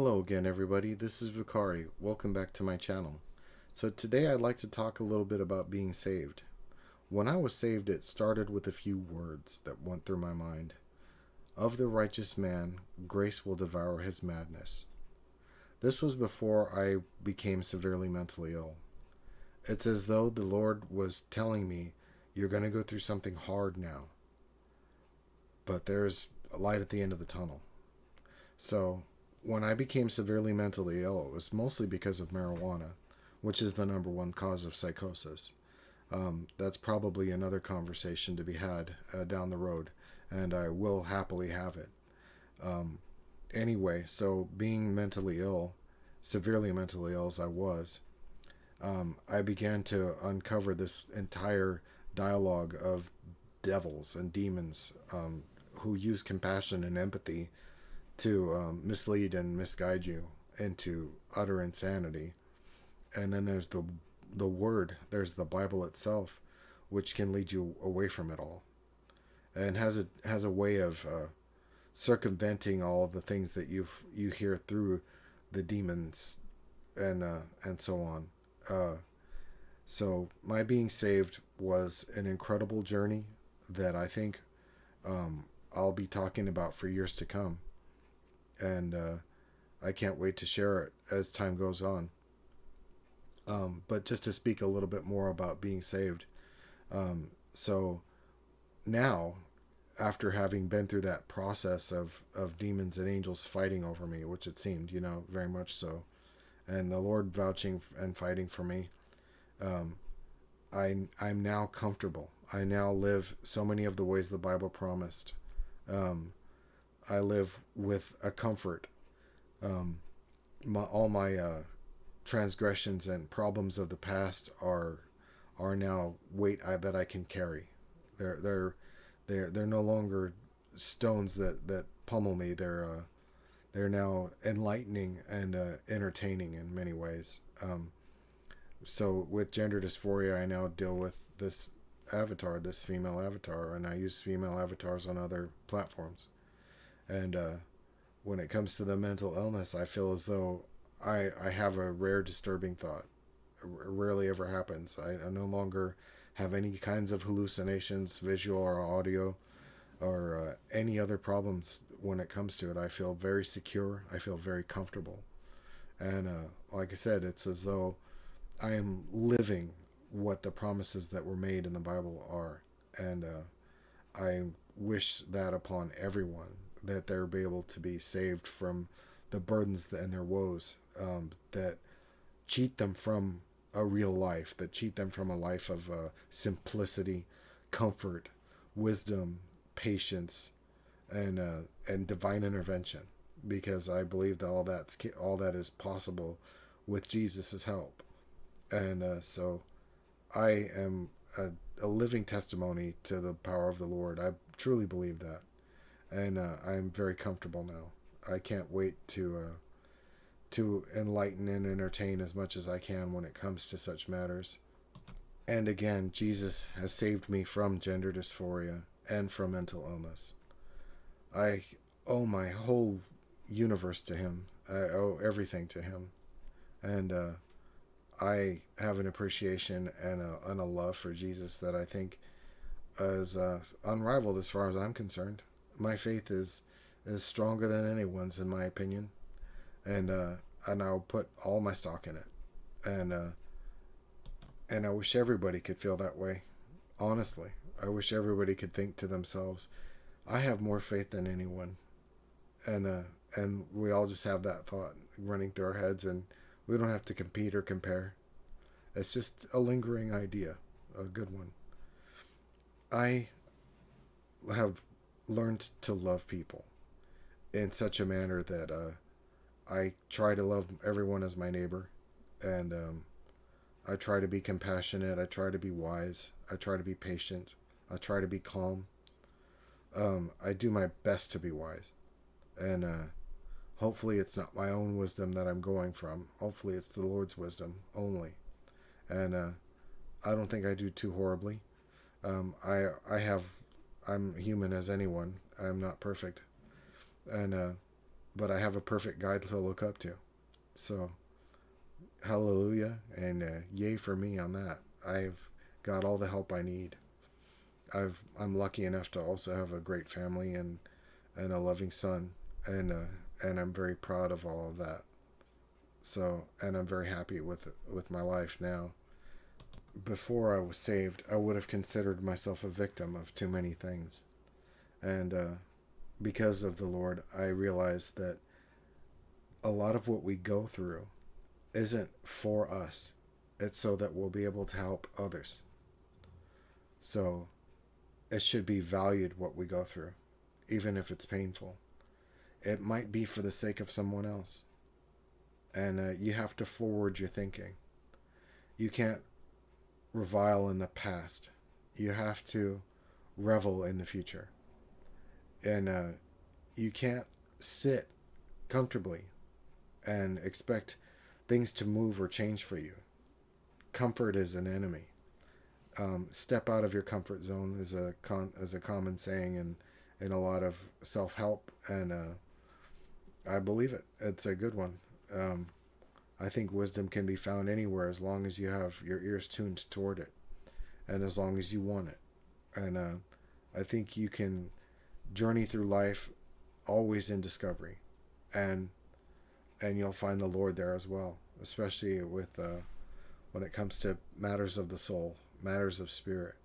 Hello again, everybody. This is Vikari. Welcome back to my channel. So today I'd like to talk a little bit about being saved. When I was saved, it started with a few words that went through my mind. Of the righteous man, grace will devour his madness. This was before I became severely mentally ill. It's as though the Lord was telling me, you're going to go through something hard now, but there's a light at the end of the tunnel. So when I became severely mentally ill, it was mostly because of marijuana, which is the number one cause of psychosis. That's probably another conversation to be had down the road, and I will happily have it. Anyway, so being mentally ill, severely mentally ill as I was, I began to uncover this entire dialogue of devils and demons who use compassion and empathy to mislead and misguide you into utter insanity. And then there's the word, there's the Bible itself, which can lead you away from it all, and has a way of circumventing all the things that you hear through the demons and so on. So my being saved was an incredible journey that I think I'll be talking about for years to come, and I can't wait to share it as time goes on. But just to speak a little bit more about being saved. So now, after having been through that process of demons and angels fighting over me, which it seemed, very much so, and the Lord vouching and fighting for me, I'm now comfortable. I now live so many of the ways the Bible promised. I live with a comfort. All my transgressions and problems of the past are now weight that I can carry. They're no longer stones that pummel me. They're now enlightening and entertaining in many ways. So with gender dysphoria, I now deal with this avatar, this female avatar, and I use female avatars on other platforms. And when it comes to the mental illness, I feel as though I have a rare disturbing thought. It rarely ever happens. I no longer have any kinds of hallucinations, visual or audio, or any other problems when it comes to it. I feel very secure. I feel very comfortable. And like I said, it's as though I am living what the promises that were made in the Bible are. And I wish that upon everyone, that they'll be able to be saved from the burdens and their woes that cheat them from a real life, that cheat them from a life of simplicity, comfort, wisdom, patience, and divine intervention. Because I believe that all that is possible with Jesus' help. And so I am a living testimony to the power of the Lord. I truly believe that. And I'm very comfortable now. I can't wait to enlighten and entertain as much as I can when it comes to such matters. And again, Jesus has saved me from gender dysphoria and from mental illness. I owe my whole universe to him. I owe everything to him. And I have an appreciation and a love for Jesus that I think is unrivaled as far as I'm concerned. My faith is stronger than anyone's, in my opinion, and I'll put all my stock in it, and I wish everybody could feel that way. Honestly, I wish everybody could think to themselves, I have more faith than anyone, and we all just have that thought running through our heads, and we don't have to compete or compare. It's just a lingering idea, a good one. I have learned to love people in such a manner that I try to love everyone as my neighbor, and I try to be compassionate. I try to be wise. I try to be patient. I try to be calm. I do my best to be wise, and hopefully it's not my own wisdom that I'm going from. Hopefully it's the Lord's wisdom only, and I don't think I do too horribly. I'm human as anyone. I'm not perfect, and but I have a perfect guide to look up to. So, hallelujah, and yay for me on that. I've got all the help I need. I'm lucky enough to also have a great family and a loving son, and I'm very proud of all of that. So, and I'm very happy with my life now. Before I was saved, I would have considered myself a victim of too many things, and because of the Lord, I realized that a lot of what we go through isn't for us. It's so that we'll be able to help others. So it should be valued what we go through, even if it's painful. It might be for the sake of someone else. And you have to forward your thinking. You can't revile in the past. You have to revel in the future. And you can't sit comfortably and expect things to move or change for you. Comfort is an enemy. Step out of your comfort zone is a common saying in a lot of self-help, and I believe it. It's a good one. I think wisdom can be found anywhere as long as you have your ears tuned toward it, and as long as you want it. And I think you can journey through life always in discovery, and you'll find the Lord there as well, especially with when it comes to matters of the soul, matters of spirit.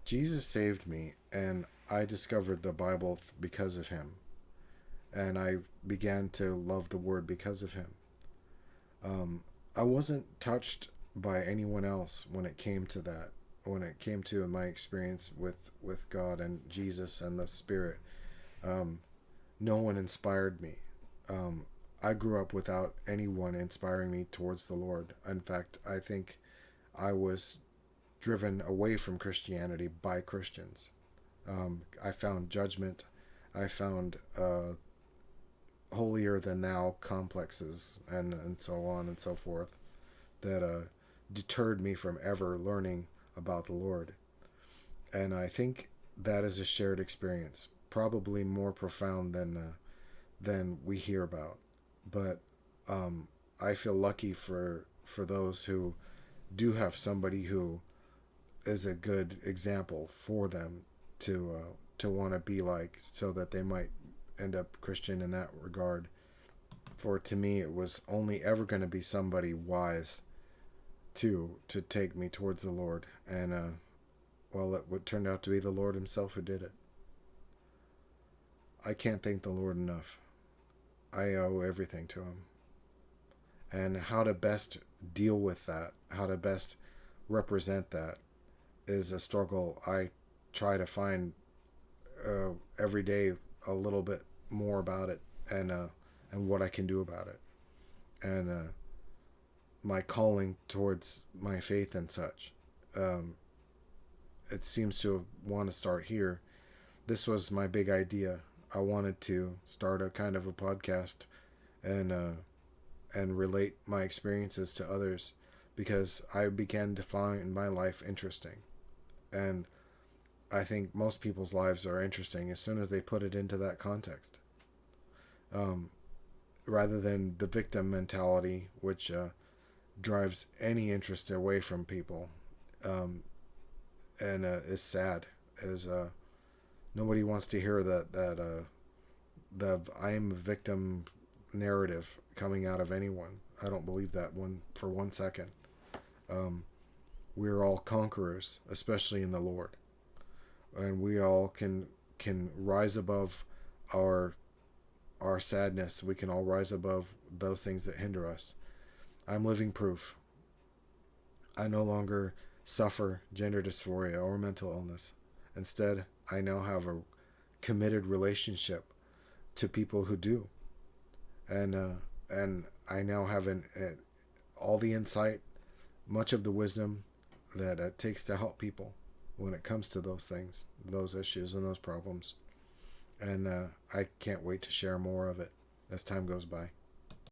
Jesus saved me, and I discovered the Bible because of him, and I began to love the Word because of him. I wasn't touched by anyone else when it came to that. When it came to my experience with God and Jesus and the Spirit, no one inspired me. I grew up without anyone inspiring me towards the Lord. In fact, I think I was driven away from Christianity by Christians. I found judgment. I found holier than thou complexes and so on and so forth that deterred me from ever learning about the Lord. And I think that is a shared experience, probably more profound than we hear about. But I feel lucky for those who do have somebody who is a good example for them to want to be like, so that they might end up Christian in that regard. For to me, it was only ever going to be somebody wise to take me towards the Lord, and well, it would turn out to be the Lord himself who did it. I can't thank the Lord enough. I owe everything to him. And how to best deal with that, how to best represent that, is a struggle I try to find every day a little bit more about it, and what I can do about it, and my calling towards my faith and such. It seems to want to start here. This was my big idea. I wanted to start a kind of a podcast and relate my experiences to others, because I began to find my life interesting. And I think most people's lives are interesting as soon as they put it into that context. Rather than the victim mentality, which drives any interest away from people, and is sad, is nobody wants to hear that the I am a victim narrative coming out of anyone. I don't believe that one for 1 second. We're all conquerors, especially in the Lord, and we all can rise above our sadness. We can all rise above those things that hinder us. I'm living proof. I no longer suffer gender dysphoria or mental illness. Instead, I now have a committed relationship to people who do, and I now have all the insight, much of the wisdom that it takes to help people when it comes to those things, those issues, and those problems. And I can't wait to share more of it as time goes by.